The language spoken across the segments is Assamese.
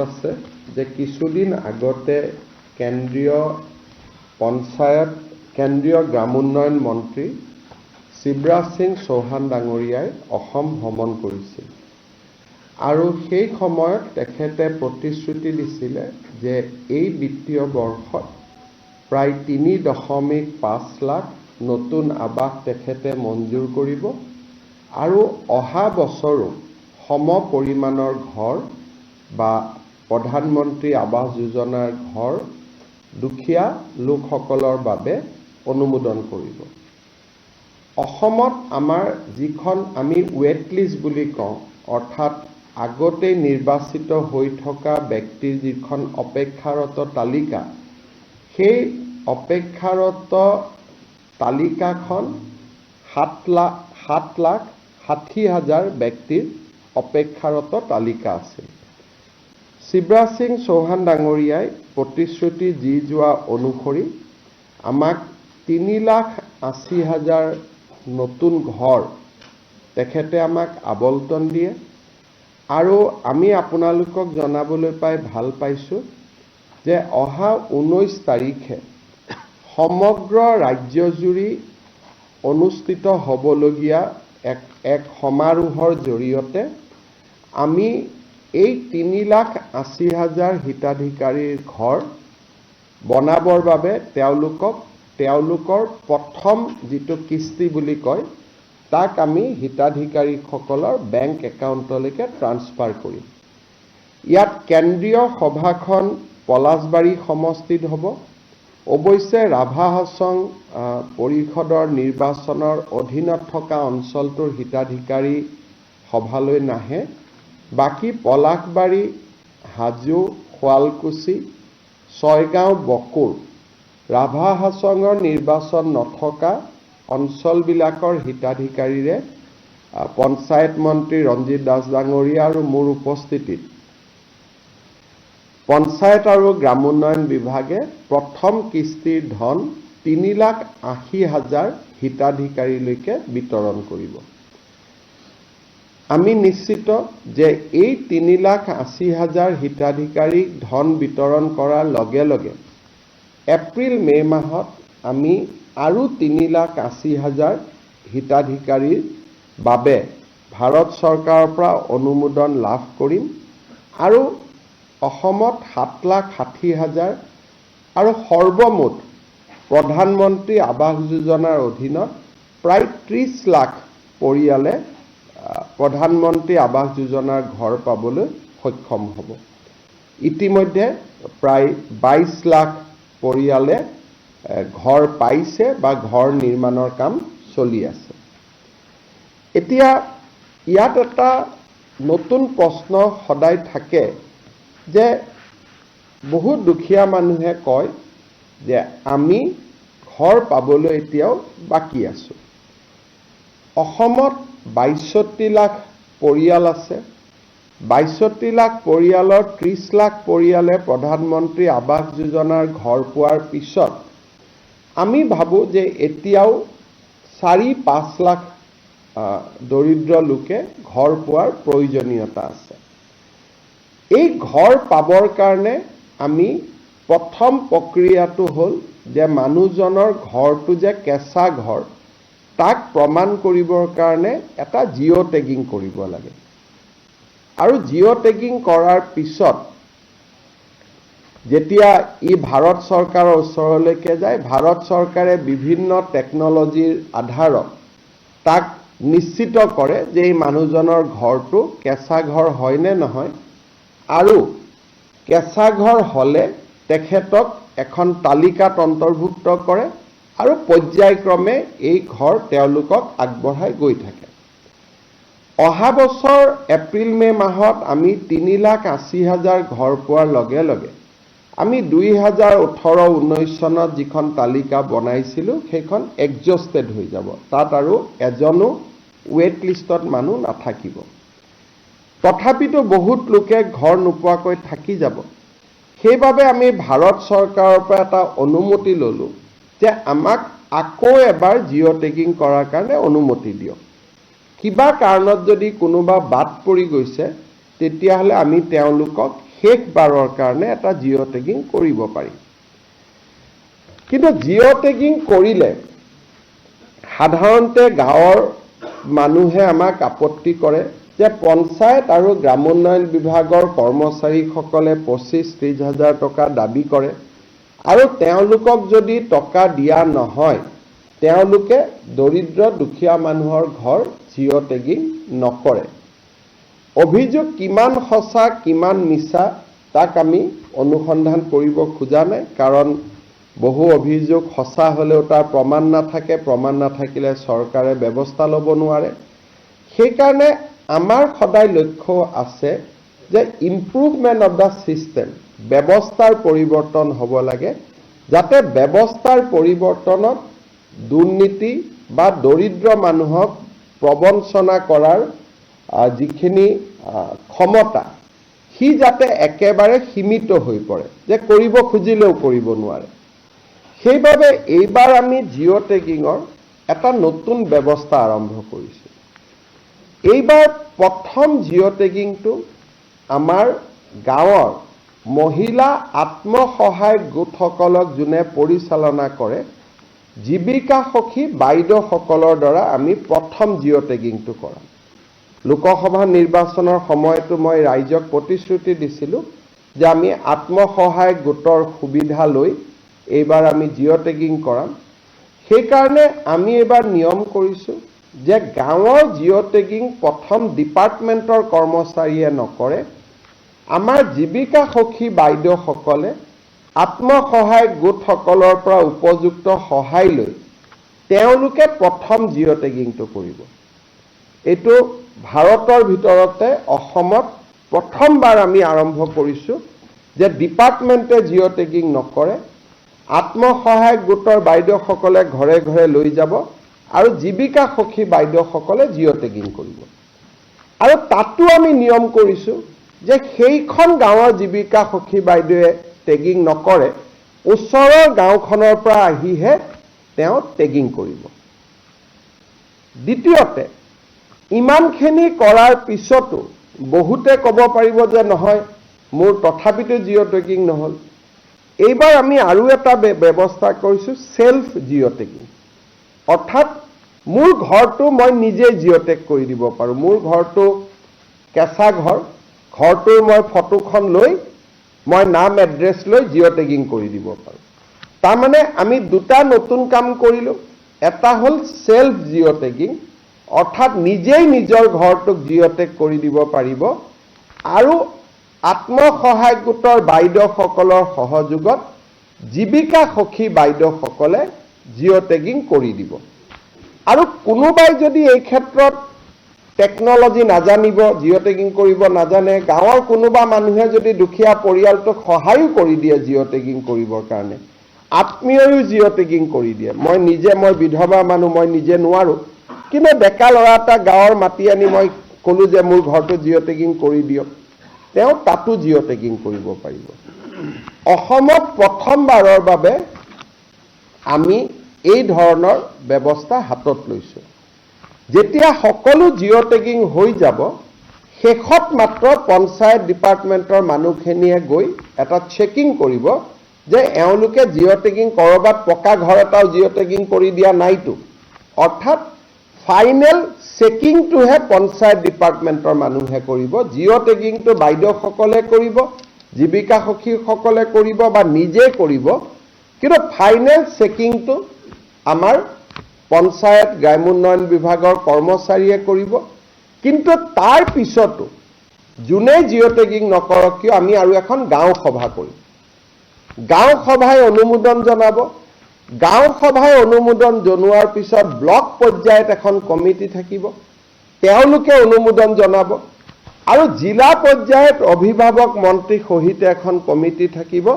আছে যে কিছুদিন আগতে কেন্দ্ৰীয় গ্ৰাম উন্নয়ন মন্ত্ৰী শিৱৰাজ সিং চৌহান ডাঙৰীয়াই অসম ভ্ৰমণ কৰিছিল আৰু সেই সময়ত তেখেতে প্ৰতিশ্ৰুতি দিছিলে যে এই বিত্তীয় বৰ্ষত প্ৰায় 3.5 লাখ নতুন আৱাস তেখেতে মঞ্জুৰ কৰিব আৰু অহা বছৰো সম পৰিমাণৰ ঘৰ বা প্ৰধানমন্ত্ৰী আৱাস যোজনাৰ ঘৰ দুখীয়া লোকসকলৰ বাবে অনুমোদন কৰিব। অসমত আমাৰ যিখন আমি ৱেট লিষ্ট বুলি কওঁ, অৰ্থাৎ আগতে নিৰ্বাচিত হৈ থকা ব্যক্তিৰ যিখন অপেক্ষাৰত তালিকা, সেই অপেক্ষাৰত তালিকাখন 7,60,000 ব্যক্তিৰ অপেক্ষাৰত তালিকা আছিল। শিৱৰাজ সিং চৌহান ডাঙৰীয়াই প্ৰতিশ্ৰুতি দি যোৱা অনুসৰি আমাক 3,80,000 নতুন ঘৰ তেখেতে আমাক আবণ্টন দিয়ে আৰু আমি আপোনালোকক জনাবলৈ পাই ভাল পাইছোঁ যে অহা 19 তাৰিখে সমগ্ৰ ৰাজ্যজুৰি অনুষ্ঠিত হ'বলগীয়া এক সমাৰোহৰ জৰিয়তে আমি এই 3,80,000 হিতাধিকাৰীৰ ঘৰ বনাবৰ বাবে তেওঁলোকৰ প্ৰথম যিটো কিস্তি বুলি কয় তাক আমি হিতাধিকাৰীসকলৰ বেংক একাউণ্টলৈকে ট্ৰান্সফাৰ কৰিম। ইয়াত কেন্দ্ৰীয় সভাখন পলাশবাৰী সমষ্টিত হ'ব। অৱশ্যে ৰাভা হাছং পৰিষদৰ নিৰ্বাচনৰ অধীনত থকা অঞ্চলটোৰ হিতাধিকাৰী সভালৈ নাহে। বাকী পলাশবাৰী, হাজো, শুৱালকুছি, ছয়গাঁও, বকুৰ, ৰাভা হাছঙৰ নিৰ্বাচন নথকা অঞ্চলবিলাকৰ হিতাধিকাৰীৰে পঞ্চায়ত মন্ত্ৰী ৰঞ্জিত দাস ডাঙৰীয়া আৰু মোৰ উপস্থিতিত পঞ্চায়ত আৰু গ্ৰাম উন্নয়ন বিভাগে প্ৰথম কিস্তিৰ ধন 3,80,000 হিতাধিকাৰীলৈকে বিতৰণ কৰিব। আমি নিশ্চিত যে এই 3,80,000 হিতাধিকাৰীক ধন বিতৰণ কৰাৰ লগে লগে এপ্ৰিল-মে মাহত আমি আৰু 3,80,000 হিতাধিকাৰীৰ বাবে ভাৰত চৰকাৰৰ পৰা অনুমোদন লাভ কৰিম আৰু অসমত 7,60,000 আৰু সৰ্বমুঠ প্ৰধানমন্ত্ৰী আৱাস যোজনাৰ অধীনত প্ৰায় 30 লাখ পৰিয়ালে প্ৰধানমন্ত্ৰী আৱাস যোজনাৰ ঘৰ পাবলৈ সক্ষম হ'ব। ইতিমধ্যে প্ৰায় 22 লাখ পৰিয়ালে ঘৰ পাইছে বা ঘৰ নিৰ্মাণৰ কাম চলি আছে। এতিয়া ইয়াত এটা নতুন প্ৰশ্ন সদায় থাকে যে বহুত দুখীয়া মানুহে কয় যে আমি ঘৰ পাবলৈ এতিয়াও বাকী আছোঁ। অসমত 62 লাখ পৰিয়াল আছে। 62 লাখ পৰিয়ালৰ 30 লাখ পৰিয়ালে প্ৰধানমন্ত্ৰী আৱাস যোজনাৰ ঘৰ পোৱাৰ পিছত আমি ভাবোঁ যে এতিয়াও 4-5 লাখ দৰিদ্ৰ লোকে ঘৰ পোৱাৰ প্ৰয়োজনীয়তা আছে। এই ঘৰ পাবৰ কাৰণে আমি প্ৰথম প্ৰক্ৰিয়াটো হ'ল যে মানুহজনৰ ঘৰটো যে কেঁচা ঘৰ তাক প্ৰমাণ কৰিবৰ কাৰণে এটা জিঅ' টেগিং কৰিব লাগে আৰু জিঅ' টেগিং কৰাৰ পিছত যেতিয়া ই ভাৰত চৰকাৰৰ ওচৰলৈকে যায়, ভাৰত চৰকাৰে বিভিন্ন টেকনলজিৰ আধাৰত তাক নিশ্চিত কৰে যে এই মানুহজনৰ ঘৰটো কেঁচা ঘৰ হয় নে নহয় আৰু কেঁচা ঘৰ হ'লে তেখেতক এখন তালিকাত অন্তৰ্ভুক্ত কৰে আৰু পৰ্যায়ক্ৰমে এই ঘৰ তেওঁলোকক আগবঢ়াই গৈ থাকে। অহা বছৰ এপ্ৰিল-মে মাহত আমি 3,80,000 ঘৰ পোৱাৰ লগে লগে আমি 2018-19 চনত যিখন তালিকা বনাইছিলোঁ সেইখন এক্সজষ্টেড হৈ যাব। তাত আৰু এজনো ৱেট লিষ্টত মানুহ নাথাকিব। তথাপিতো বহুত লোকে ঘৰ নোপোৱাকৈ থাকি যাব। সেইবাবে আমি ভাৰত চৰকাৰৰ পৰা এটা অনুমতি ল'লোঁ যে আমাক আকৌ এবাৰ জিঅ' টেগিং কৰাৰ কাৰণে অনুমতি দিয়ক। কিবা কাৰণত যদি কোনোবা বাদ পৰি গৈছে তেতিয়াহ'লে আমি তেওঁলোকক শেষবাৰৰ কাৰণে এটা জিঅ' টেগিং কৰিব পাৰি। কিন্তু জিঅ' টেগিং কৰিলে সাধাৰণতে গাঁৱৰ মানুহে আমাক আপত্তি কৰে যে পঞ্চায়ত আৰু গ্ৰামোন্নয়ন বিভাগৰ কৰ্মচাৰীসকলে 25-30 হাজাৰ টকা দাবী কৰে আৰু তেওঁলোকক যদি টকা দিয়া নহয় তেওঁলোকে দৰিদ্ৰ দুখীয়া মানুহৰ ঘৰ জিঅ' টেগিং নকৰে। অভিযোগ কিমান সঁচা কিমান মিছা তাক আমি অনুসন্ধান কৰিব খোজা নাই, কাৰণ বহু অভিযোগ সঁচা হ'লেও তাৰ প্ৰমাণ নাথাকে, প্ৰমাণ নাথাকিলে চৰকাৰে ব্যৱস্থা ল'ব নোৱাৰে। সেইকাৰণে আমাৰ সদায় লক্ষ্য আছে যে ইম্প্ৰুভমেণ্ট অফ দ্য ছিষ্টেম, ব্যৱস্থাৰ পৰিৱৰ্তন হ'ব লাগে, যাতে ব্যৱস্থাৰ পৰিৱৰ্তনত দুৰ্নীতি বা দৰিদ্ৰ মানুহক প্ৰবঞ্চনা কৰাৰ যিখিনি ক্ষমতা সি যাতে একেবাৰে সীমিত হৈ পৰে, যে কৰিব খুজিলেও কৰিব নোৱাৰে। সেইবাবে এইবাৰ আমি জিঅ' টেগিঙৰ এটা নতুন ব্যৱস্থা আৰম্ভ কৰিছোঁ। এইবাৰ প্ৰথম জিঅ' টেগিংটো আমাৰ গাঁৱৰ মহিলা আত্মসহায়ক গোটসকলক যোনে পৰিচালনা কৰে জীৱিকা সখী বাইদেউসকলৰ দ্বাৰা আমি প্ৰথম জিঅ' টেগিংটো কৰাম। লোকসভা নিৰ্বাচনৰ সময়তো মই ৰাইজক প্ৰতিশ্ৰুতি দিছিলোঁ যে আমি আত্মসহায়ক গোটৰ সুবিধা লৈ এইবাৰ আমি জিঅ' টেগিং কৰাম। সেইকাৰণে আমি এইবাৰ নিয়ম কৰিছোঁ যে গাঁৱৰ জিঅ' টেগিং প্ৰথম ডিপাৰ্টমেণ্টৰ কৰ্মচাৰীয়ে নকৰে, আমাৰ জীৱিকা সখী বাইদেউসকলে আত্মসহায়ক গোটসকলৰ পৰা উপযুক্ত সহায় লৈ তেওঁলোকে প্ৰথম জিঅ' টেগিংটো কৰিব। এইটো ভাৰতৰ ভিতৰতে অসমত প্ৰথমবাৰ আমি আৰম্ভ কৰিছোঁ যে ডিপাৰ্টমেণ্টে জিঅ' টেগিং নকৰে, আত্মসহায়ক গোটৰ বাইদেউসকলে ঘৰে ঘৰে লৈ যাব আৰু জীৱিকা সখী বাইদেউসকলে জিঅ' টেগিং কৰিব। আৰু তাতো আমি নিয়ম কৰিছোঁ যে সেইখন গাঁৱৰ জীৱিকা সখী বাইদেৱে টেগিং নকৰে, ওচৰৰ গাঁওখনৰ পৰা আহিহে তেওঁ টেগিং কৰিব। দ্বিতীয়তে, ইমানখিনি কৰাৰ পিছতো বহুতে ক'ব পাৰিব যে নহয় মোৰ তথাপিতো জিঅ' টেগিং নহ'ল। এইবাৰ আমি আৰু এটা ব্যৱস্থা কৰিছোঁ, সেল্ফ জিঅ' টেগিং। অৰ্থাৎ মোৰ ঘৰটো মই নিজে জিঅ' টেগ কৰি দিব পাৰোঁ। মোৰ ঘৰটো কেঁচা ঘৰ, ঘৰটোৰ মই ফটোখন লৈ মই নাম এড্ৰেছ লৈ জিঅ' টেগিং কৰি দিব পাৰোঁ। তাৰমানে আমি দুটা নতুন কাম কৰিলোঁ। এটা হ'ল সেল্ফ জিঅ' টেগিং, অৰ্থাৎ নিজেই নিজৰ ঘৰটোক জিঅ' টেগ কৰি দিব পাৰিব, আৰু আত্মসহায়ক গোটৰ বাইদেউসকলৰ সহযোগত জীৱিকা সখী বাইদেউসকলে জিঅ' টেগিং কৰি দিব। আৰু কোনোবাই যদি এই ক্ষেত্ৰত টেকনলজি নাজানিব, জিঅ' টেগিং কৰিব নাজানে, গাঁৱৰ কোনোবা মানুহে যদি দুখীয়া পৰিয়ালটোক সহায়ো কৰি দিয়ে জিঅ' টেগিং কৰিবৰ কাৰণে, আত্মীয়ও জিঅ' টেগিং কৰি দিয়ে। মই বিধৱা মানুহ, মই নিজে নোৱাৰোঁ, কিন্তু ডেকা ল'ৰা এটা গাঁৱৰ মাতি আনি মই ক'লোঁ যে মোৰ ঘৰটো জিঅ' টেগিং কৰি দিয়ক, তেওঁ তাতো জিঅ' টেগিং কৰিব পাৰিব। অসমত প্ৰথমবাৰৰ বাবে আমি এই ধৰণৰ ব্যৱস্থা হাতত লৈছোঁ। যেতিয়া সকলো জিঅ' টেগিং হৈ যাব, শেষত মাত্ৰ পঞ্চায়ত ডিপাৰ্টমেণ্টৰ মানুহখিনিয়ে গৈ এটা চেকিং কৰিব যে এওঁলোকে জিঅ' টেগিং ক'ৰবাত পকা ঘৰ এটাও জিঅ' টেগিং কৰি দিয়া নাইতো। অৰ্থাৎ ফাইনেল চেকিংটোহে পঞ্চায়ত ডিপাৰ্টমেণ্টৰ মানুহে কৰিব, জিঅ' টেগিংটো বাইদেউসকলে কৰিব, জীৱিকা সখীসকলে কৰিব বা নিজে কৰিব, কিন্তু ফাইনেল চেকিংটো আমাৰ পঞ্চায়ত গ্ৰামোন্নয়ন বিভাগৰ কৰ্মচাৰীয়ে কৰিব। কিন্তু তাৰ পিছতো যোনে জিঅ' টেগিং নকৰক কিয় আমি আৰু এখন গাঁও সভা কৰিম। গাঁও সভাই অনুমোদন জনাব, গাঁও সভাই অনুমোদন জনোৱাৰ পিছত ব্লক পৰ্যায়ত এখন কমিটি থাকিব, তেওঁলোকে অনুমোদন জনাব, আৰু জিলা পৰ্যায়ত অভিভাৱক মন্ত্ৰী সহিতে এখন কমিটি থাকিব।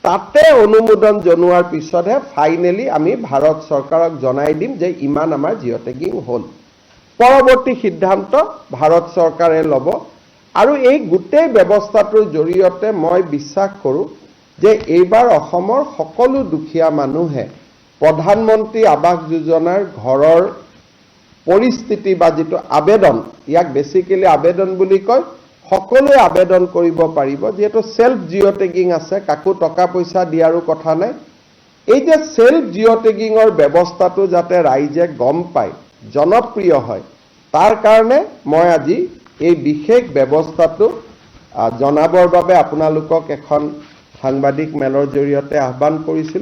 তাতে অনুমোদন জনোৱাৰ পিছতহে ফাইনেলি আমি ভাৰত চৰকাৰক জনাই দিম যে ইমান আমাৰ জিঅ' টেগিং হ'ল। পৰৱৰ্তী সিদ্ধান্ত ভাৰত চৰকাৰে ল'ব। আৰু এই গোটেই ব্যৱস্থাটোৰ জৰিয়তে মই বিশ্বাস কৰোঁ যে এইবাৰ অসমৰ সকলো দুখীয়া মানুহে প্ৰধানমন্ত্ৰী আৱাস যোজনাৰ ঘৰৰ পৰিস্থিতি বা যিটো আবেদন, ইয়াক বেছিকেলি আবেদন বুলি কয়, সকলোৱে আবেদন কৰিব পাৰিব, যিহেতু সেলফ জিঅ' টেগিং আছে, কাকো টকা পইচা দিয়াৰো কথা নাই। এই যে সেলফ জিঅ' টেগিঙৰ ব্যৱস্থাটো যাতে ৰাইজে গম পায়, জনপ্ৰিয় হয়, তাৰ কাৰণে মই আজি এই বিশেষ ব্যৱস্থাটো জনাবৰ বাবে আপোনালোকক এখন সাংবাদিক মেলৰ জৰিয়তে আহ্বান কৰিছিলোঁ।